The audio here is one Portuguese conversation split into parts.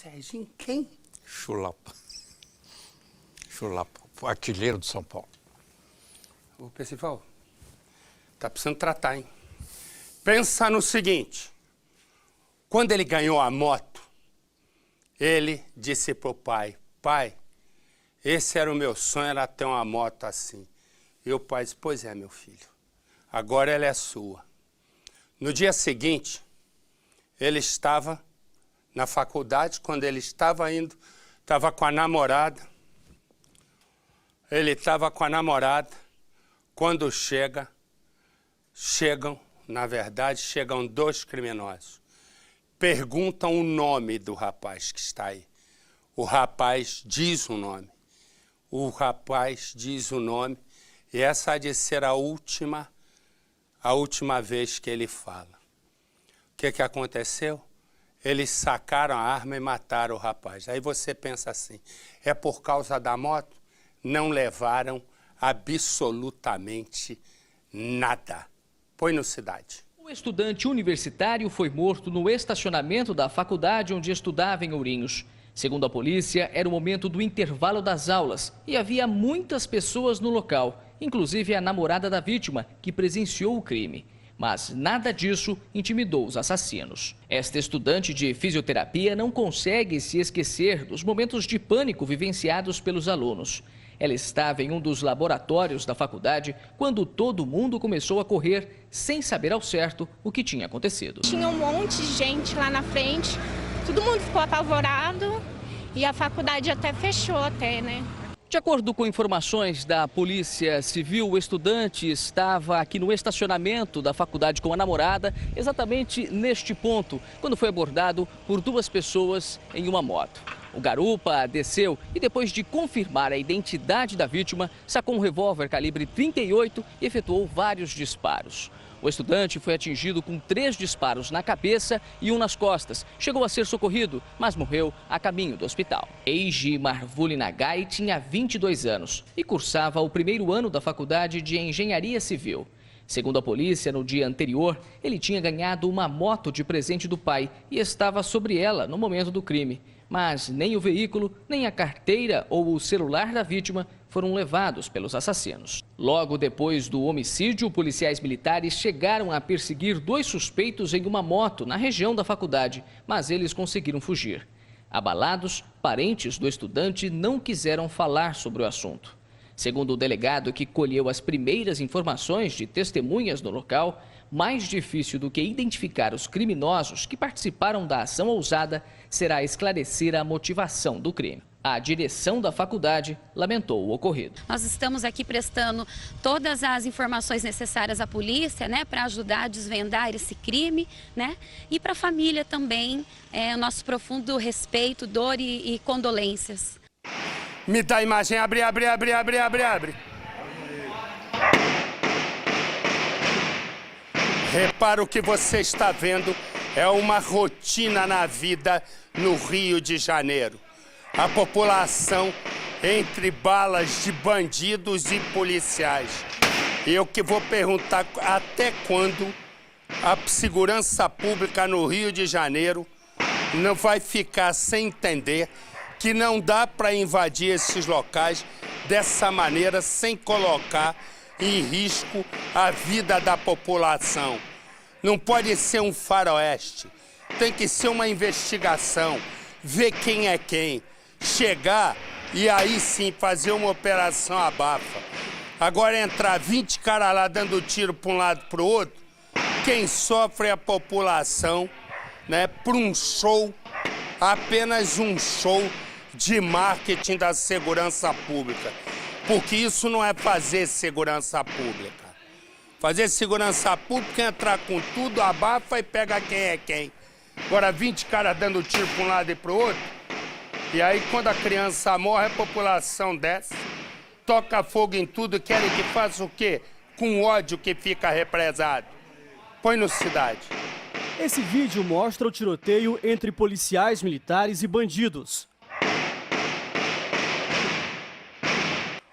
Serginho quem? Chulapa. Chulapa, artilheiro de São Paulo. Ô, Percival, tá precisando tratar, hein? Pensa no seguinte, quando ele ganhou a moto, ele disse pro pai, pai, esse era o meu sonho, era ter uma moto assim. E o pai disse, pois é, meu filho, agora ela é sua. No dia seguinte, ele estava na faculdade, quando ele estava indo, estava com a namorada. Ele estava com a namorada, quando chegam dois criminosos. Perguntam o nome do rapaz que está aí. O rapaz diz o nome. O rapaz diz o nome e essa há de ser a última vez que ele fala. O que aconteceu? Eles sacaram a arma e mataram o rapaz. Aí você pensa assim, é por causa da moto? Não levaram absolutamente nada. Põe no Cidade. O estudante universitário foi morto no estacionamento da faculdade onde estudava em Ourinhos. Segundo a polícia, era o momento do intervalo das aulas e havia muitas pessoas no local, inclusive a namorada da vítima, que presenciou o crime. Mas nada disso intimidou os assassinos. Esta estudante de fisioterapia não consegue se esquecer dos momentos de pânico vivenciados pelos alunos. Ela estava em um dos laboratórios da faculdade quando todo mundo começou a correr sem saber ao certo o que tinha acontecido. Tinha um monte de gente lá na frente, todo mundo ficou apavorado e a faculdade até fechou, né? De acordo com informações da Polícia Civil, o estudante estava aqui no estacionamento da faculdade com a namorada, exatamente neste ponto, quando foi abordado por duas pessoas em uma moto. O garupa desceu e, depois de confirmar a identidade da vítima, sacou um revólver calibre 38 e efetuou vários disparos. O estudante foi atingido com 3 disparos na cabeça e 1 nas costas. Chegou a ser socorrido, mas morreu a caminho do hospital. Eiji Marvuli Nagai tinha 22 anos e cursava o primeiro ano da faculdade de Engenharia Civil. Segundo a polícia, no dia anterior, ele tinha ganhado uma moto de presente do pai e estava sobre ela no momento do crime. Mas nem o veículo, nem a carteira ou o celular da vítima foram levados pelos assassinos. Logo depois do homicídio, policiais militares chegaram a perseguir 2 suspeitos em uma moto na região da faculdade, mas eles conseguiram fugir. Abalados, parentes do estudante não quiseram falar sobre o assunto. Segundo o delegado que colheu as primeiras informações de testemunhas no local, mais difícil do que identificar os criminosos que participaram da ação ousada será esclarecer a motivação do crime. A direção da faculdade lamentou o ocorrido. Nós estamos aqui prestando todas as informações necessárias à polícia, para ajudar a desvendar esse crime, e para a família também, o nosso profundo respeito, dor e condolências. Me dá a imagem, abre. Repara, o que você está vendo é uma rotina na vida no Rio de Janeiro. A população entre balas de bandidos e policiais. Eu que vou perguntar até quando a segurança pública no Rio de Janeiro não vai ficar sem entender que não dá para invadir esses locais dessa maneira sem colocar em risco a vida da população. Não pode ser um faroeste, tem que ser uma investigação, ver quem é quem, chegar e aí sim fazer uma operação abafa. Agora entrar 20 caras lá dando tiro para um lado e para o outro, quem sofre é a população, por um show, apenas um show de marketing da segurança pública. Porque isso não é fazer segurança pública. Fazer segurança pública é entrar com tudo, abafa e pega quem é quem. Agora 20 caras dando tiro para um lado e para o outro. E aí quando a criança morre, a população desce, toca fogo em tudo, querem que faça o quê? Com ódio que fica represado. Põe no Cidade. Esse vídeo mostra o tiroteio entre policiais militares e bandidos.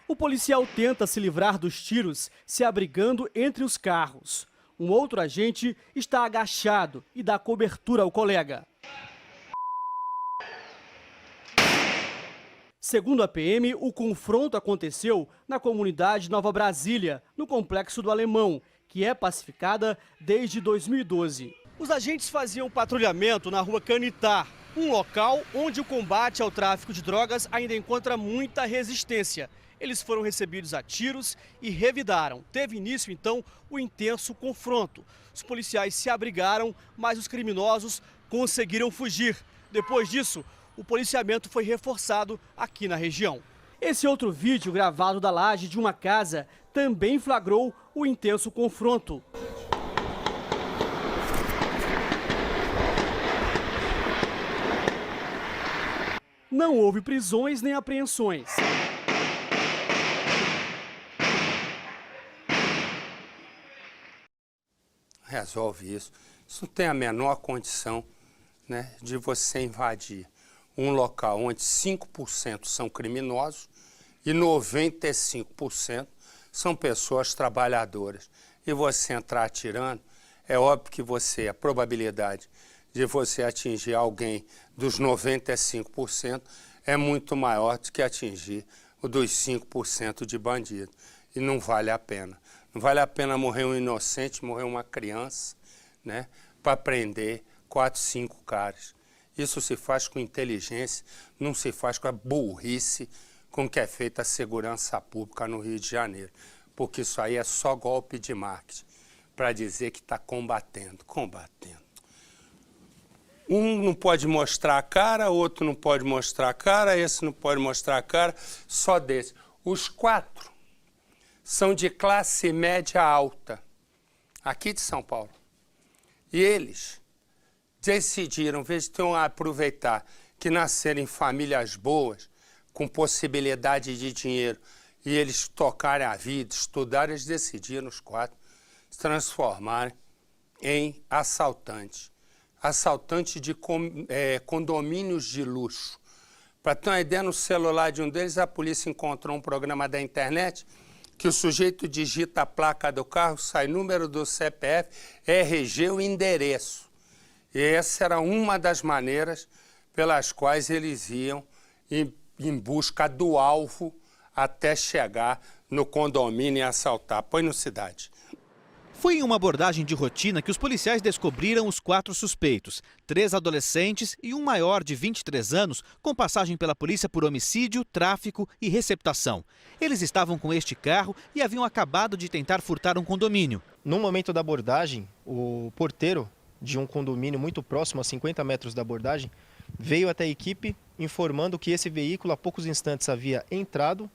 O policial tenta se livrar dos tiros, se abrigando entre os carros. Um outro agente está agachado e dá cobertura ao colega. Segundo a PM, o confronto aconteceu na comunidade Nova Brasília, no Complexo do Alemão, que é pacificada desde 2012. Os agentes faziam patrulhamento na rua Canitá, um local onde o combate ao tráfico de drogas ainda encontra muita resistência. Eles foram recebidos a tiros e revidaram. Teve início, então, o intenso confronto. Os policiais se abrigaram, mas os criminosos conseguiram fugir. Depois disso, o policiamento foi reforçado aqui na região. Esse outro vídeo, gravado da laje de uma casa, também flagrou o intenso confronto. Não houve prisões nem apreensões. Resolve isso. Isso não tem a menor condição, né, de você invadir um local onde 5% são criminosos e 95% são pessoas trabalhadoras. E você entrar atirando, é óbvio que a probabilidade de você atingir alguém dos 95% é muito maior do que atingir o dos 5% de bandido. E não vale a pena. Não vale a pena morrer um inocente, morrer uma criança, né, para prender 4, 5 caras. Isso se faz com inteligência, não se faz com a burrice com que é feita a segurança pública no Rio de Janeiro. Porque isso aí é só golpe de marketing, para dizer que está combatendo. Um não pode mostrar a cara, outro não pode mostrar a cara, esse não pode mostrar a cara, só desse. Os 4 são de classe média alta, aqui de São Paulo. E eles decidiram, em vez de aproveitar que nasceram em famílias boas, com possibilidade de dinheiro, e eles tocarem a vida, estudarem, eles decidiram, os 4, se transformarem em assaltantes. Assaltantes de condomínios de luxo. Para ter uma ideia, no celular de um deles, a polícia encontrou um programa da internet que o sujeito digita a placa do carro, sai número do CPF, RG, o endereço. E essa era uma das maneiras pelas quais eles iam em busca do alvo até chegar no condomínio e assaltar. Põe no Cidade. Foi em uma abordagem de rotina que os policiais descobriram os 4 suspeitos, 3 adolescentes e um maior de 23 anos, com passagem pela polícia por homicídio, tráfico e receptação. Eles estavam com este carro e haviam acabado de tentar furtar um condomínio. No momento da abordagem, o porteiro de um condomínio muito próximo, a 50 metros da abordagem, veio até a equipe informando que esse veículo há poucos instantes havia entrado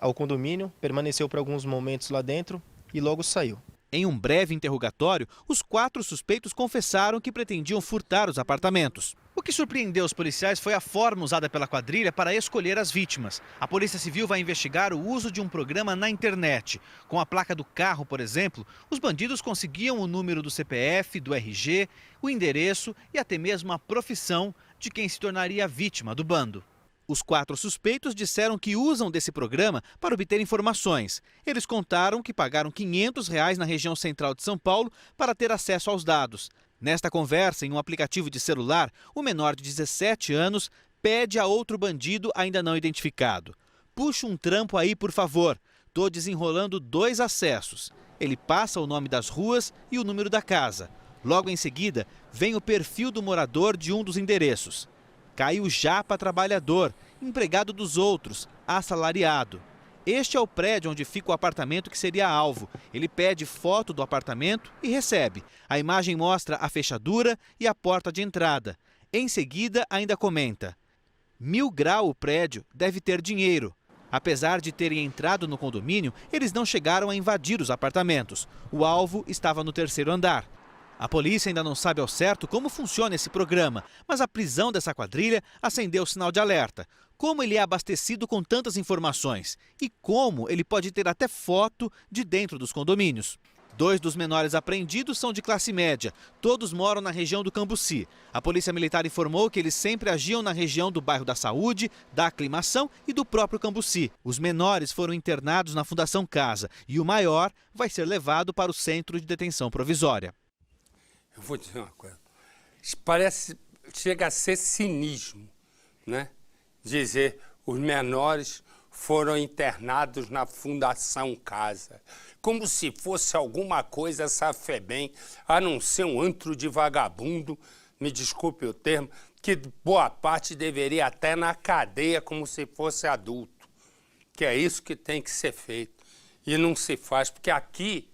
ao condomínio, permaneceu por alguns momentos lá dentro e logo saiu. Em um breve interrogatório, os 4 suspeitos confessaram que pretendiam furtar os apartamentos. O que surpreendeu os policiais foi a forma usada pela quadrilha para escolher as vítimas. A Polícia Civil vai investigar o uso de um programa na internet. Com a placa do carro, por exemplo, os bandidos conseguiam o número do CPF, do RG, o endereço e até mesmo a profissão de quem se tornaria vítima do bando. Os 4 suspeitos disseram que usam desse programa para obter informações. Eles contaram que pagaram R$500 na região central de São Paulo para ter acesso aos dados. Nesta conversa, em um aplicativo de celular, o menor de 17 anos pede a outro bandido ainda não identificado: "Puxa um trampo aí, por favor. Tô desenrolando 2 acessos." Ele passa o nome das ruas e o número da casa. Logo em seguida, vem o perfil do morador de um dos endereços. Caio Japa trabalhador, empregado dos outros, assalariado. Este é o prédio onde fica o apartamento que seria alvo. Ele pede foto do apartamento e recebe. A imagem mostra a fechadura e a porta de entrada. Em seguida, ainda comenta: "1000 grau o prédio, deve ter dinheiro." Apesar de terem entrado no condomínio, eles não chegaram a invadir os apartamentos. O alvo estava no 3º andar. A polícia ainda não sabe ao certo como funciona esse programa, mas a prisão dessa quadrilha acendeu o sinal de alerta. Como ele é abastecido com tantas informações e como ele pode ter até foto de dentro dos condomínios. 2 dos menores apreendidos são de classe média. Todos moram na região do Cambuci. A Polícia Militar informou que eles sempre agiam na região do bairro da Saúde, da Aclimação e do próprio Cambuci. Os menores foram internados na Fundação Casa e o maior vai ser levado para o Centro de Detenção Provisória. Eu vou dizer uma coisa, chega a ser cinismo, né? Dizer, os menores foram internados na Fundação Casa. Como se fosse alguma coisa essa FEBEM, a não ser um antro de vagabundo, me desculpe o termo, que boa parte deveria até na cadeia como se fosse adulto. Que é isso que tem que ser feito. E não se faz, porque aqui,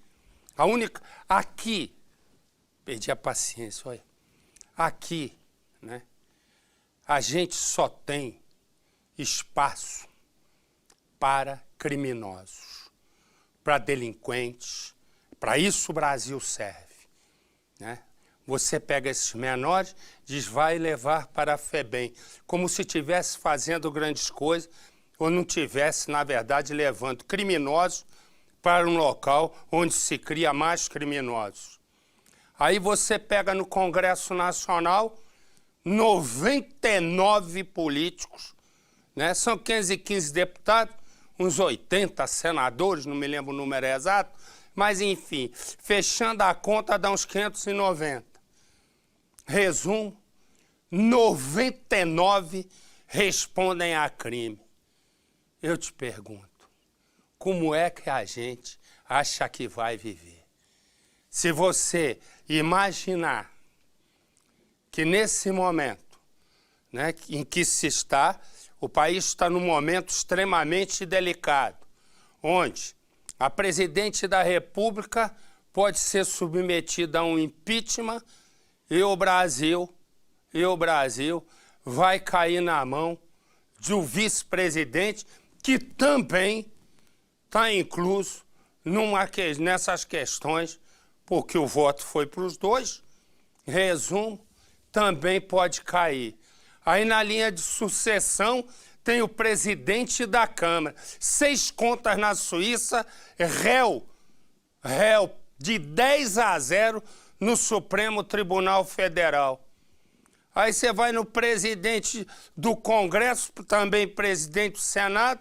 aqui, perdi a paciência, olha. Aqui, né, a gente só tem espaço para criminosos, para delinquentes. Para isso o Brasil serve, né? Você pega esses menores, diz, vai levar para a FEBEM, como se estivesse fazendo grandes coisas, ou não tivesse, na verdade, levando criminosos para um local onde se cria mais criminosos. Aí você pega no Congresso Nacional 99 políticos, né? São 515 deputados, uns 80 senadores, não me lembro o número exato, mas enfim, fechando a conta dá uns 590. Resumo, 99 respondem a crime. Eu te pergunto, como é que a gente acha que vai viver? Se você imaginar que nesse momento, né, em que se está, o país está num momento extremamente delicado, onde a presidente da República pode ser submetida a um impeachment e o Brasil vai cair na mão de um vice-presidente que também está incluso nessas questões, porque o voto foi para os dois. Resumo, também pode cair. Aí na linha de sucessão tem o presidente da Câmara. 6 contas na Suíça, réu de 10-0 no Supremo Tribunal Federal. Aí você vai no presidente do Congresso, também presidente do Senado,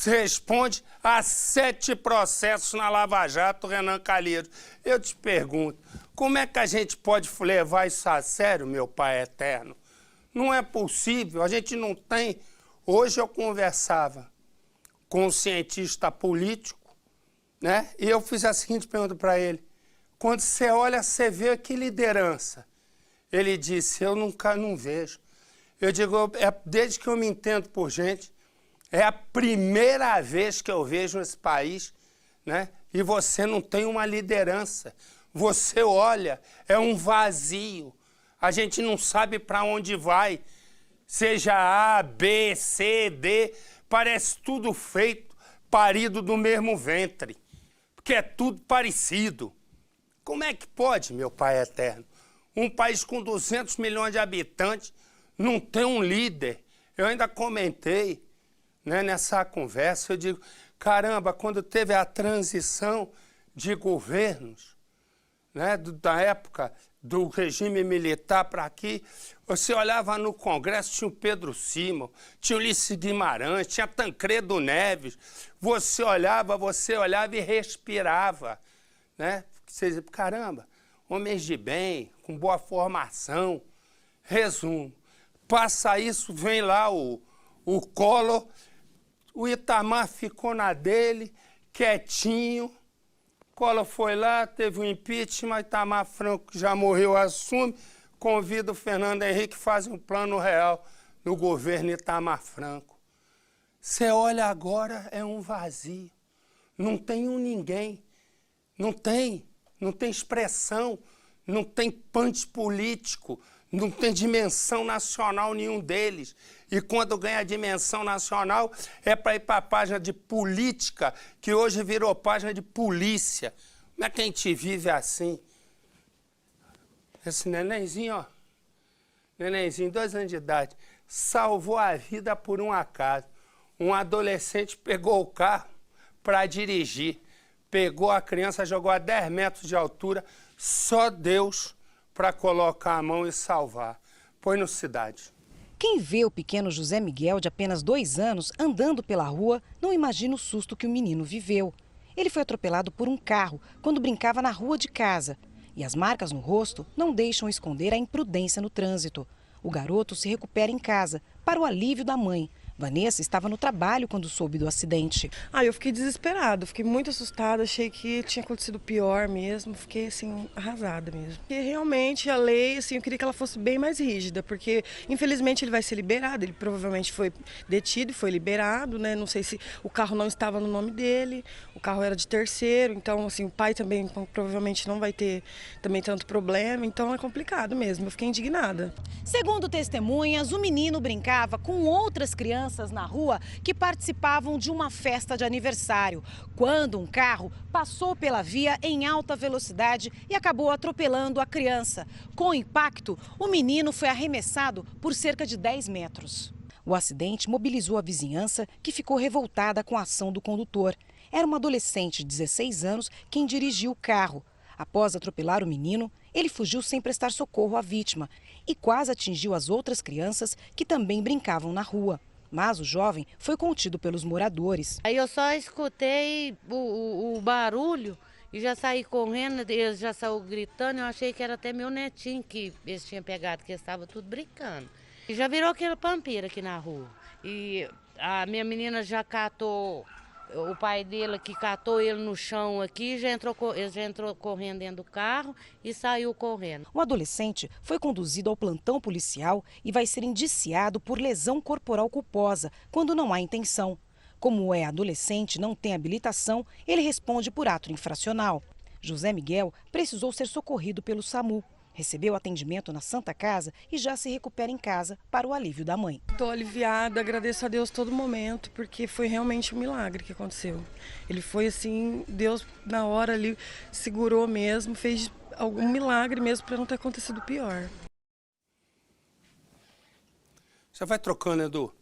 responde a 7 processos na Lava Jato, Renan Calheiros. Eu te pergunto, como é que a gente pode levar isso a sério, meu Pai eterno? Não é possível, a gente não tem. Hoje eu conversava com um cientista político, né? E eu fiz a seguinte pergunta para ele. Quando você olha, você vê que liderança? Ele disse, eu nunca não vejo. Eu digo, desde que eu me entendo por gente, é a primeira vez que eu vejo nesse país, né? E você não tem uma liderança. Você olha, é um vazio. A gente não sabe para onde vai. Seja A, B, C, D, parece tudo feito, parido do mesmo ventre. Porque é tudo parecido. Como é que pode, meu Pai eterno? Um país com 200 milhões de habitantes não tem um líder. Eu ainda comentei, né, nessa conversa, eu digo, caramba, quando teve a transição de governos, né, da época do regime militar para aqui, você olhava no Congresso, tinha o Pedro Simão, tinha o Ulisses Guimarães, tinha Tancredo Neves. Você olhava e respirava, né? Você dizia, caramba, homens de bem, com boa formação. Resumo, passa isso, vem lá o Collor, o Itamar ficou na dele, quietinho. Collor foi lá, teve um impeachment, Itamar Franco já morreu, assume, convida o Fernando Henrique, faz um plano real no governo Itamar Franco. Você olha agora, é um vazio, não tem um ninguém, não tem expressão, não tem punch político, não tem dimensão nacional nenhum deles. E quando ganha dimensão nacional é para ir para a página de política, que hoje virou página de polícia. Como é que a gente vive assim? Esse nenenzinho, ó, nenenzinho, 2 anos de idade, salvou a vida por um acaso. Um adolescente pegou o carro para dirigir, pegou a criança, jogou a 10 metros de altura, só Deus para colocar a mão e salvar. Põe no Cidade. Quem vê o pequeno José Miguel, de apenas 2 anos, andando pela rua, não imagina o susto que o menino viveu. Ele foi atropelado por um carro quando brincava na rua de casa. E as marcas no rosto não deixam esconder a imprudência no trânsito. O garoto se recupera em casa, para o alívio da mãe. Vanessa estava no trabalho quando soube do acidente. Eu fiquei desesperada, fiquei muito assustada, achei que tinha acontecido pior mesmo, fiquei assim, arrasada mesmo. E realmente a lei, assim, eu queria que ela fosse bem mais rígida, porque infelizmente ele vai ser liberado, ele provavelmente foi detido e foi liberado, né? Não sei se o carro não estava no nome dele, o carro era de terceiro, então assim, o pai também provavelmente não vai ter também tanto problema, então é complicado mesmo, eu fiquei indignada. Segundo testemunhas, o menino brincava com outras crianças na rua que participavam de uma festa de aniversário, quando um carro passou pela via em alta velocidade e acabou atropelando a criança. Com o impacto, o menino foi arremessado por cerca de 10 metros. O acidente mobilizou a vizinhança, que ficou revoltada com a ação do condutor. Era uma adolescente de 16 anos quem dirigiu o carro. Após atropelar o menino, ele fugiu sem prestar socorro à vítima e quase atingiu as outras crianças que também brincavam na rua. Mas o jovem foi contido pelos moradores. Aí eu só escutei o barulho e já saí correndo, eles já saíram gritando, eu achei que era até meu netinho que eles tinham pegado, que eles estavam tudo brincando. E já virou aquela pampeira aqui na rua. E a minha menina já catou, o pai dele que catou ele no chão aqui, ele já entrou correndo dentro do carro e saiu correndo. O adolescente foi conduzido ao plantão policial e vai ser indiciado por lesão corporal culposa, quando não há intenção. Como é adolescente e não tem habilitação, ele responde por ato infracional. José Miguel precisou ser socorrido pelo SAMU. Recebeu atendimento na Santa Casa e já se recupera em casa para o alívio da mãe. Estou aliviada, agradeço a Deus todo momento, porque foi realmente um milagre que aconteceu. Ele foi assim, Deus na hora ali segurou mesmo, fez algum milagre mesmo para não ter acontecido pior. Você vai trocando, Edu.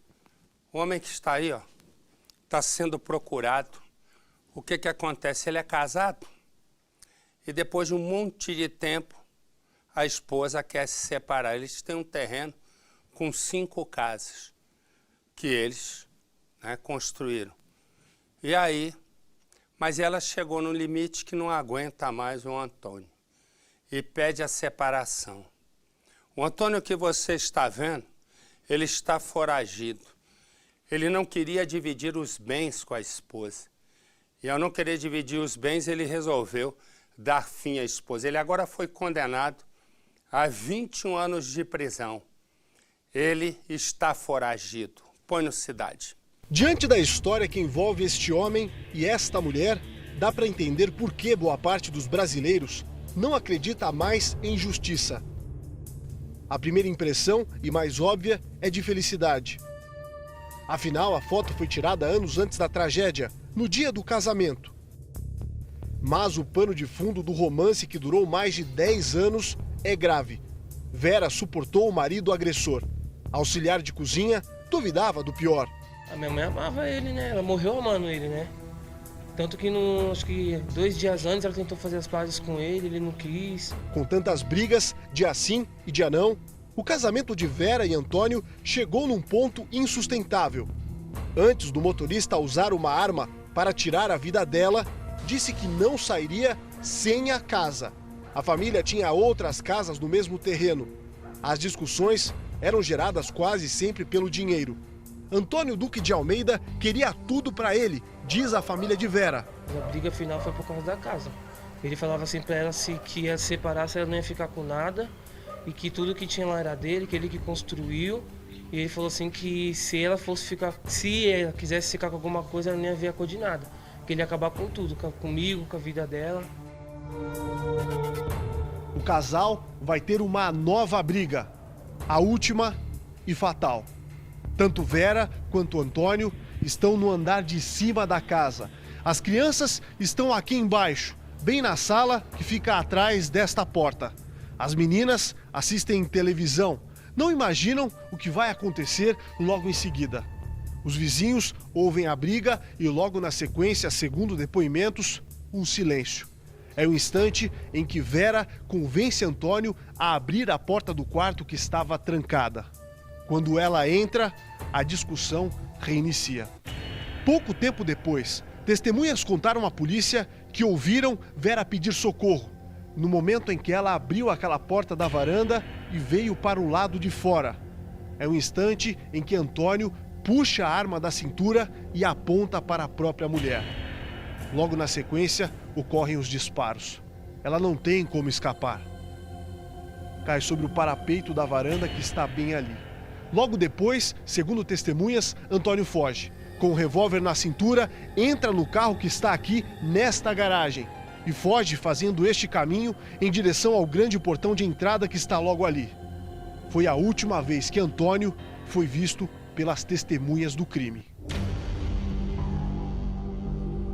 O homem que está aí, ó, está sendo procurado. O que acontece? Ele é casado e depois de um monte de tempo, a esposa quer se separar. Eles têm um terreno com 5 casas que eles, né, construíram. E aí, mas ela chegou no limite que não aguenta mais o Antônio e pede a separação. O Antônio que você está vendo, ele está foragido. Ele não queria dividir os bens com a esposa. E ao não querer dividir os bens, ele resolveu dar fim à esposa. Ele agora foi condenado a 21 anos de prisão. Ele está foragido. Põe no Cidade. Diante da história que envolve este homem e esta mulher, dá para entender por que boa parte dos brasileiros não acredita mais em justiça. A primeira impressão, e mais óbvia, é de felicidade. Afinal, a foto foi tirada anos antes da tragédia, no dia do casamento. Mas o pano de fundo do romance, que durou mais de 10 anos, é grave. Vera suportou o marido agressor. Auxiliar de cozinha, duvidava do pior. A minha mãe amava ele, né? Ela morreu amando ele, né? Tanto que, acho que 2 dias antes, ela tentou fazer as pazes com ele não quis. Com tantas brigas, dia sim e dia não, o casamento de Vera e Antônio chegou num ponto insustentável. Antes do motorista usar uma arma para tirar a vida dela, disse que não sairia sem a casa. A família tinha outras casas no mesmo terreno. As discussões eram geradas quase sempre pelo dinheiro. Antônio Duque de Almeida queria tudo para ele, diz a família de Vera. A briga final foi por causa da casa. Ele falava assim para ela que ia separar, se ela não ia ficar com nada, e que tudo que tinha lá era dele, que ele que construiu. E ele falou assim que se ela quisesse ficar com alguma coisa, ela não ia ver a cor de nada. Que ele ia acabar com tudo, comigo, com a vida dela. O casal vai ter uma nova briga, a última e fatal. Tanto Vera quanto Antônio estão no andar de cima da casa. As crianças estão aqui embaixo, bem na sala que fica atrás desta porta. As meninas assistem televisão, não imaginam o que vai acontecer logo em seguida. Os vizinhos ouvem a briga e logo na sequência, segundo depoimentos, um silêncio. É o instante em que Vera convence Antônio a abrir a porta do quarto que estava trancada. Quando ela entra, a discussão reinicia. Pouco tempo depois, testemunhas contaram à polícia que ouviram Vera pedir socorro, no momento em que ela abriu aquela porta da varanda e veio para o lado de fora. É o instante em que Antônio puxa a arma da cintura e aponta para a própria mulher. Logo na sequência, ocorrem os disparos. Ela não tem como escapar. Cai sobre o parapeito da varanda que está bem ali. Logo depois, segundo testemunhas, Antônio foge. Com o revólver na cintura, entra no carro que está aqui nesta garagem e foge fazendo este caminho em direção ao grande portão de entrada que está logo ali. Foi a última vez que Antônio foi visto pelas testemunhas do crime.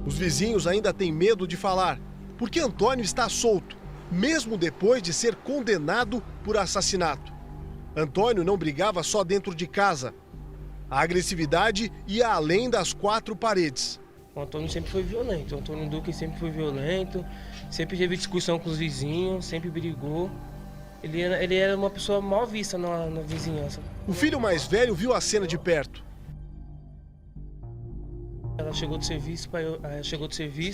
Os vizinhos ainda têm medo de falar, porque Antônio está solto, mesmo depois de ser condenado por assassinato. Antônio não brigava só dentro de casa. A agressividade ia além das quatro paredes. O Antônio sempre foi violento, o Antônio Duque sempre foi violento, sempre teve discussão com os vizinhos, sempre brigou. Ele era uma pessoa mal vista na vizinhança. O filho mais velho viu a cena de perto. Ela chegou de serviço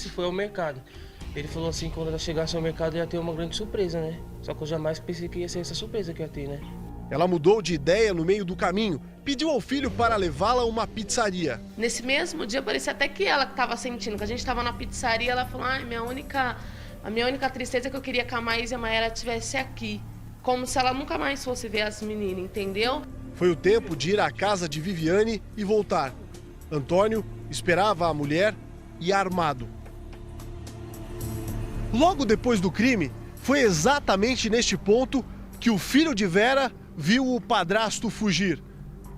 e foi ao mercado. Ele falou assim, quando ela chegasse ao mercado ia ter uma grande surpresa, né? Só que eu jamais pensei que ia ser essa surpresa que ia ter, né? Ela mudou de ideia no meio do caminho, pediu ao filho para levá-la a uma pizzaria. Nesse mesmo dia, parecia até que ela estava sentindo, que a gente estava na pizzaria, ela falou, a minha única tristeza é que eu queria que a Maísa e a Mayara estivessem aqui. Como se ela nunca mais fosse ver as meninas, entendeu? Foi o tempo de ir à casa de Viviane e voltar. Antônio esperava a mulher e armado. Logo depois do crime, foi exatamente neste ponto que o filho de Vera viu o padrasto fugir.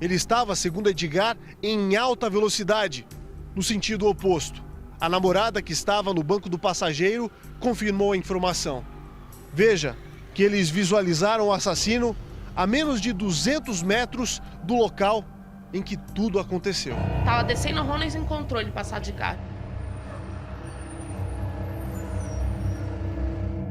Ele estava, segundo Edgar, em alta velocidade, no sentido oposto. A namorada, que estava no banco do passageiro, confirmou a informação. Veja que eles visualizaram o assassino a menos de 200 metros do local em que tudo aconteceu. Tava descendo a rua e encontrou ele passar de carro.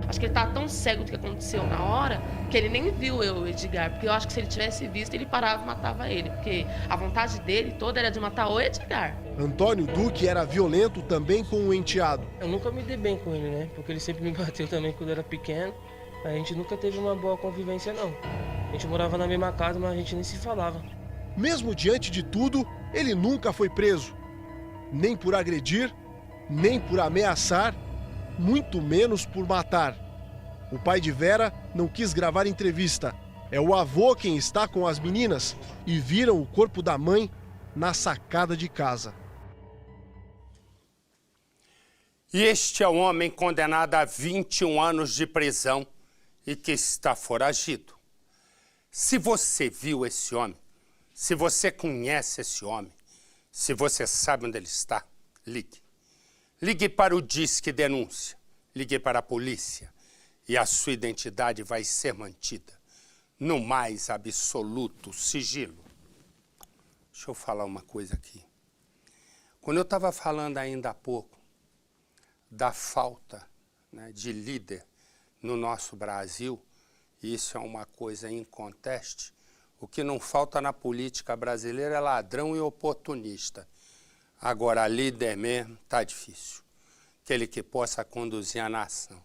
Acho que ele tava tão cego do que aconteceu na hora que ele nem viu eu, o Edgar. Porque eu acho que se ele tivesse visto, ele parava e matava ele. Porque a vontade dele toda era de matar o Edgar. Antônio Duque era violento também com o enteado. Eu nunca me dei bem com ele, né? Porque ele sempre me bateu também quando eu era pequeno. A gente nunca teve uma boa convivência, não. A gente morava na mesma casa, mas a gente nem se falava. Mesmo diante de tudo, ele nunca foi preso. Nem por agredir, nem por ameaçar, muito menos por matar. O pai de Vera não quis gravar entrevista. É o avô quem está com as meninas e viram o corpo da mãe na sacada de casa. E este é um homem condenado a 21 anos de prisão e que está foragido. Se você viu esse homem, se você conhece esse homem, se você sabe onde ele está, ligue. Ligue para o Disque Denúncia, ligue para a polícia e a sua identidade vai ser mantida no mais absoluto sigilo. Deixa eu falar uma coisa aqui. Quando eu estava falando ainda há pouco da falta, né, de líder no nosso Brasil, isso é uma coisa inconteste, o que não falta na política brasileira é ladrão e oportunista. Agora, líder mesmo, tá difícil. Aquele que possa conduzir a nação.